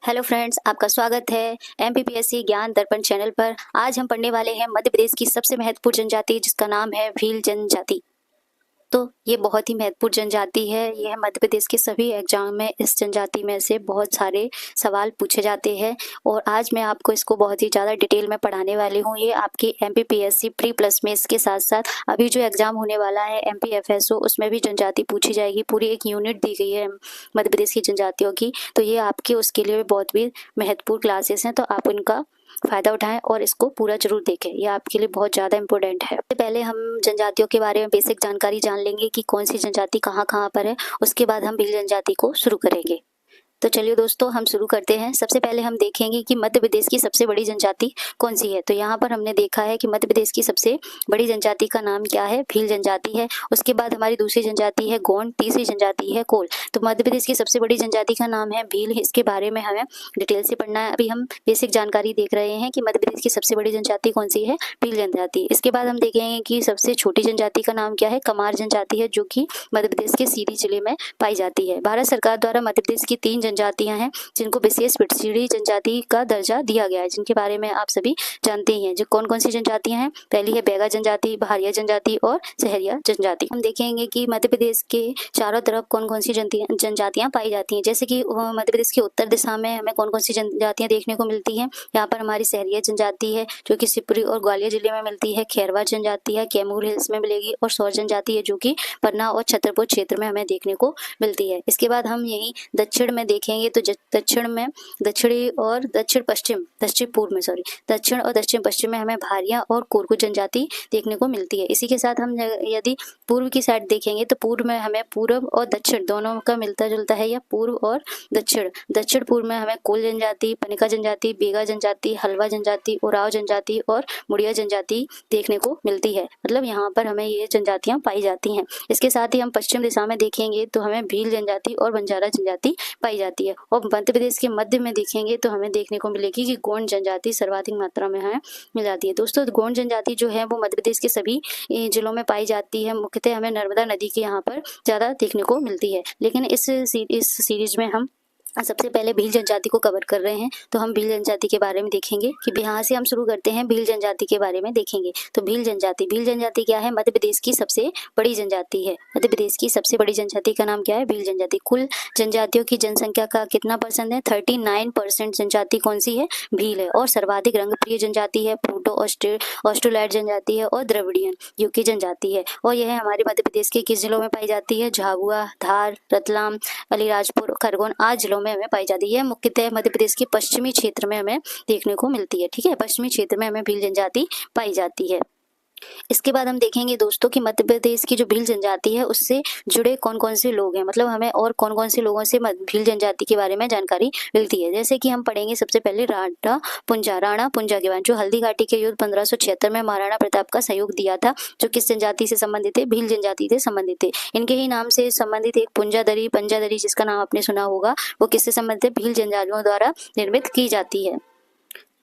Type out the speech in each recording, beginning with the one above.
Hello friends, आपका स्वागत है एमपीपीएससी ज्ञान दर्पण चैनल पर। आज हम पढ़ने वाले हैं मध्य प्रदेश की सबसे महत्वपूर्ण जनजाति, जिसका नाम है भील जनजाति। तो ये बहुत ही महत्वपूर्ण जनजाति है। यह मध्य प्रदेश के सभी एग्जाम में इस जनजाति में से बहुत सारे सवाल पूछे जाते हैं और आज मैं आपको इसको बहुत ही ज़्यादा डिटेल में पढ़ाने वाली हूँ। ये आपकी एमपीपीएससी प्री प्लस में इसके साथ साथ अभी जो एग्जाम होने वाला है एमपीएफएसओ, उसमें भी जनजाति पूछी जाएगी। पूरी एक यूनिट दी गई है मध्य प्रदेश की जनजातियों की। तो ये आपके उसके लिए बहुत भी महत्वपूर्ण क्लासेस हैं, तो आप उनका फायदा उठाएं और इसको पूरा जरूर देखें। ये आपके लिए बहुत ज़्यादा इम्पोर्टेंट है। सबसे पहले हम जनजातियों के बारे में बेसिक जानकारी जान लेंगे कि कौन सी जनजाति कहाँ कहाँ पर है। उसके बाद हम भील जनजाति को शुरू करेंगे। तो चलिए दोस्तों, हम शुरू करते हैं। सबसे पहले हम देखेंगे कि मध्य प्रदेश की सबसे बड़ी जनजाति कौन सी है। तो यहाँ पर हमने देखा है कि मध्य प्रदेश की सबसे बड़ी जनजाति का नाम क्या है, भील जनजाति है। उसके बाद हमारी दूसरी जनजाति है गोंड, तीसरी जनजाति है कोल। तो मध्य प्रदेश की सबसे बड़ी जनजाति का नाम है भील। इसके बारे में हमें डिटेल से पढ़ना है। अभी हम बेसिक जानकारी देख रहे हैं कि मध्य प्रदेश की सबसे बड़ी जनजाति कौन सी है, भील जनजाति। इसके बाद हम देखेंगे कि सबसे छोटी जनजाति का नाम क्या है, कमार जनजाति है, जो कि मध्य प्रदेश के सीधी जिले में पाई जाती है। भारत सरकार द्वारा मध्य प्रदेश की 3 जनजातियां हैं जिनको विशेष पिछड़ी जनजाति का दर्जा दिया गया है, जिनके बारे में आप सभी जानते ही हैं। जो कौन कौन सी जनजातियां हैं, पहली है बैगा जनजाति, बहारिया जनजाति और सहरिया जनजाति। हम देखेंगे कि मध्य प्रदेश के चारों तरफ कौन कौन सी जनजातियां पाई जाती हैं। जैसे कि मध्य प्रदेश की उत्तर दिशा में हमें कौन कौन सी जनजातियां देखने को मिलती हैं। यहाँ पर हमारी सहरिया जनजाति है जो कि शिवपुरी और ग्वालियर जिले में मिलती है। खैरवा जनजाति है, कैमूर हिल्स में मिलेगी। और सौर जनजाति है जो कि पन्ना और छतरपुर क्षेत्र में हमें देखने को मिलती है। इसके बाद हम यही दक्षिण में देखेंगे तो दक्षिण में दक्षिणी और दक्षिण और दक्षिण पश्चिम में हमें भारिया और कोरकू जनजाति देखने को मिलती है। इसी के साथ हम यदि पूर्व की साइड देखेंगे तो पूर्व में हमें पूर्व और दक्षिण दोनों का मिलता जुलता है, या पूर्व और दक्षिण पूर्व में हमें कोल जनजाति, पनिका जनजाति, बेगा जनजाति, हलवा जनजाति, उराव जनजाति और मुड़िया जनजाति देखने को मिलती है। मतलब यहाँ पर हमें ये जनजातियां पाई जाती हैं। इसके साथ ही हम पश्चिम दिशा में देखेंगे तो हमें भील जनजाति और बंजारा जनजाति पाई जाती है। और मध्य प्रदेश के मध्य में देखेंगे तो हमें देखने को मिलेगी कि गोंड जनजाति सर्वाधिक मात्रा में हमें मिल जाती है। दोस्तों, गोंड जनजाति जो है वो मध्य प्रदेश के सभी जिलों में पाई जाती है। मुख्यतः हमें नर्मदा नदी के यहाँ पर ज़्यादा देखने को मिलती है। लेकिन इस सीरीज में हम सबसे पहले भील जनजाति को कवर कर रहे हैं, तो हम भील जनजाति के बारे में देखेंगे कि यहाँ से हम शुरू करते हैं। भील जनजाति के बारे में देखेंगे तो भील जनजाति क्या है, मध्य प्रदेश की सबसे बड़ी जनजाति है। मध्य प्रदेश की सबसे बड़ी जनजाति का नाम क्या है, भील जनजाति। कुल जनजातियों की जनसंख्या का कितना परसेंट है, 39% जनजाति कौन सी है, भील है। और सर्वाधिक रंगप्रिय जनजाति है, प्रोटो ऑस्ट्रोलैड जनजाति है और द्रविडियन युग की जनजाति है। और यह हमारे मध्य प्रदेश के किस जिलों में पाई जाती है, झाबुआ, धार, रतलाम, अलीराजपुर, खरगोन आदि जिलों में हमें पाई जाती है। यह मुख्यतः मध्य प्रदेश के पश्चिमी क्षेत्र में हमें देखने को मिलती है। ठीक है, पश्चिमी क्षेत्र में हमें भील जनजाति पाई जाती है। इसके बाद हम देखेंगे दोस्तों कि मध्य प्रदेश की जो भील जनजाति है उससे जुड़े कौन कौन से लोग हैं, मतलब हमें और कौन कौन से लोगों से भील जनजाति के बारे में जानकारी मिलती है। जैसे कि हम पढ़ेंगे सबसे पहले राणा पुंजा के बारे में, जो हल्दी घाटी के युद्ध 1576 में महाराणा प्रताप का सहयोग दिया था, जो किस जनजाति से संबंधित थे, भील जनजाति से संबंधित थे। इनके ही नाम से संबंधित एक पंजादरी जिसका नाम आपने सुना होगा, वो किससे संबंधित है, भील जनजातियों द्वारा निर्मित की जाती है।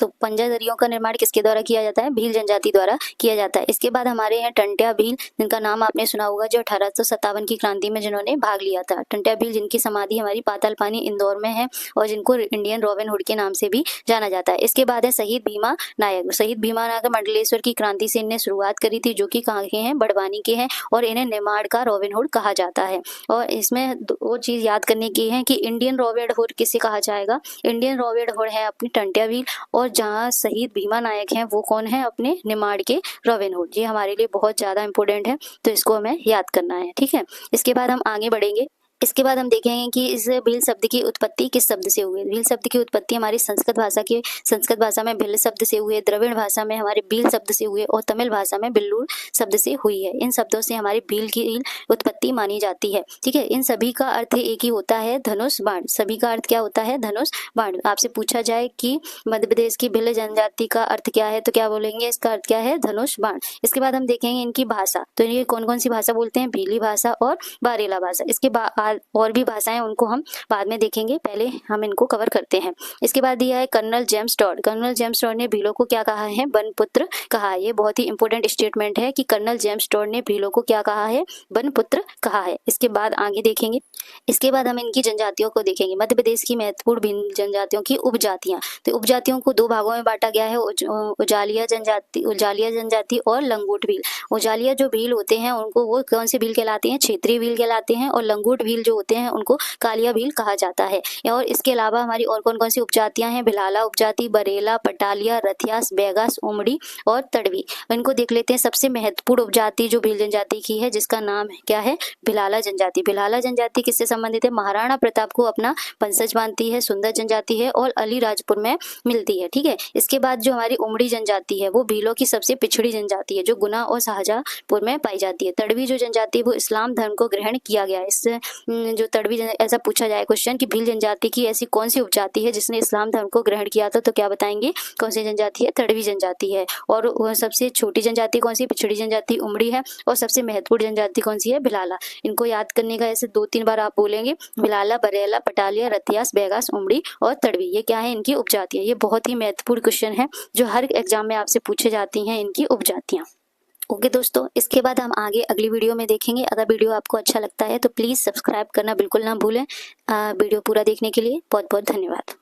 तो पंजादरियों का निर्माण किसके द्वारा किया जाता है, भील जनजाति द्वारा किया जाता है। इसके बाद हमारे यहाँ टंट्या भील, जिनका नाम आपने सुना होगा, जो 1857 की क्रांति में जिन्होंने भाग लिया था। टंट्या भील जिनकी समाधि हमारी पाताल पानी इंदौर में है और जिनको इंडियन रॉबिन हुड के नाम से भी जाना जाता है। इसके बाद है शहीद भीमा नायक मंडलेश्वर की क्रांति से इन्हें शुरुआत करी थी, जो कि कहाँ के हैं, बड़वानी के हैं, और इन्हें निमाड़ का रॉबिन हुड कहा जाता है। और इसमें वो चीज याद करने की है कि इंडियन रॉबिन हुड किसे कहा जाएगा, इंडियन रॉबिन हुड है अपनी टंट्या भील, और जहाँ शहीद भीमा नायक हैं वो कौन है, अपने निमाड़ के रॉबिन हुड। ये हमारे लिए बहुत ज्यादा इंपॉर्टेंट है, तो इसको हमें याद करना है। ठीक है, इसके बाद हम आगे बढ़ेंगे। इसके बाद हम देखेंगे कि इस भील शब्द की उत्पत्ति किस शब्द से हुई है। भील शब्द की उत्पत्ति हमारी संस्कृत भाषा में भिल शब्द से हुई है, द्रविड़ भाषा में हमारे भील शब्द से हुई है, और तमिल भाषा में बिल्लूर शब्द से हुई है। इन शब्दों से हमारी भील की उत्पत्ति मानी जाती है। ठीक है, इन सभी का अर्थ एक ही होता है, धनुष बाण। सभी का अर्थ क्या होता है, धनुष बाण। आपसे पूछा जाए कि मध्य प्रदेश की भील जनजाति का अर्थ क्या है, तो क्या बोलेंगे, इसका अर्थ क्या है, धनुष बाण। इसके बाद हम देखेंगे इनकी भाषा, तो ये कौन कौन सी भाषा बोलते हैं, भीली भाषा और बारेला भाषा। इसके बाद और भी भाषाएं उनको हम बाद में देखेंगे, पहले हम इनको कवर करते हैं। इसके बाद दिया है colonel James Tod. Colonel James Tod ने भीलों को क्या कहा है? बनपुत्र कहा है। ये बहुत ही इंपॉर्टेंट स्टेटमेंट है कि कर्नल जेम्स टॉड ने भीलों को क्या कहा है? बनपुत्र कहा है। इसके बाद आगे देखेंगे, इसके बाद हम इनकी जनजातियों को देखेंगे। मध्य प्रदेश की महत्वपूर्ण भिन्न जनजातियों की उपजातियां। तो उपजातियों को दो भागों में बांटा गया है, उजालिया जनजाति और लंगूट भील। उजालिया जो भील होते हैं उनको वो कौन से भील कहलाते हैं? क्षेत्रीय भील कहलाते हैं। और लंगूट भील जो होते हैं उनको कालिया भील कहा जाता है। और इसके अलावा हमारी और कौन कौन सी उपजातियां हैं? भिलाला उपजाति, बरेला, पटालिया, रथियास, बैगास, उमड़ी और तड़वी। इनको देख लेते हैं। सबसे महत्वपूर्ण उपजाति जो भील जनजाति की है, जिसका नाम क्या है? भिलाला जनजाति। भिलाला जनजाति किससे संबंधित है? महाराणा प्रताप को अपना वंशज मानती है, सुंदर जनजाति है और अलीराजपुर में मिलती है। ठीक है। इसके बाद जो हमारी उमड़ी जनजाति है वो भीलों की सबसे पिछड़ी जनजाति है, जो गुना और शाहजहांपुर में पाई जाती है। तड़वी जो जनजाति है वो इस्लाम धर्म को ग्रहण किया गया है। इससे जो तड़वी ऐसा पूछा जाए क्वेश्चन कि भील जनजाति की ऐसी कौन सी उपजाति है जिसने इस्लाम धर्म को ग्रहण किया था, तो क्या बताएंगे? कौन सी जनजाति है? तड़वी जनजाति है। और सबसे छोटी जनजाति कौन सी? पिछड़ी जनजाति उमड़ी है। और सबसे महत्वपूर्ण जनजाति कौन सी है? भिलाला। इनको याद करने का ऐसे 2-3 बार आप बोलेंगे। भिलाला, बरेला, पटालिया, रथियास, बैगास, उमड़ी और तड़वी, ये क्या है? इनकी उपजातियां। ये बहुत ही महत्वपूर्ण क्वेश्चन है जो हर एग्जाम में आपसे पूछे जाती हैं, इनकी उपजातियां। ओके दोस्तों, इसके बाद हम आगे अगली वीडियो में देखेंगे। अगर वीडियो आपको अच्छा लगता है तो प्लीज़ सब्सक्राइब करना बिल्कुल ना भूलें। वीडियो पूरा देखने के लिए बहुत बहुत धन्यवाद।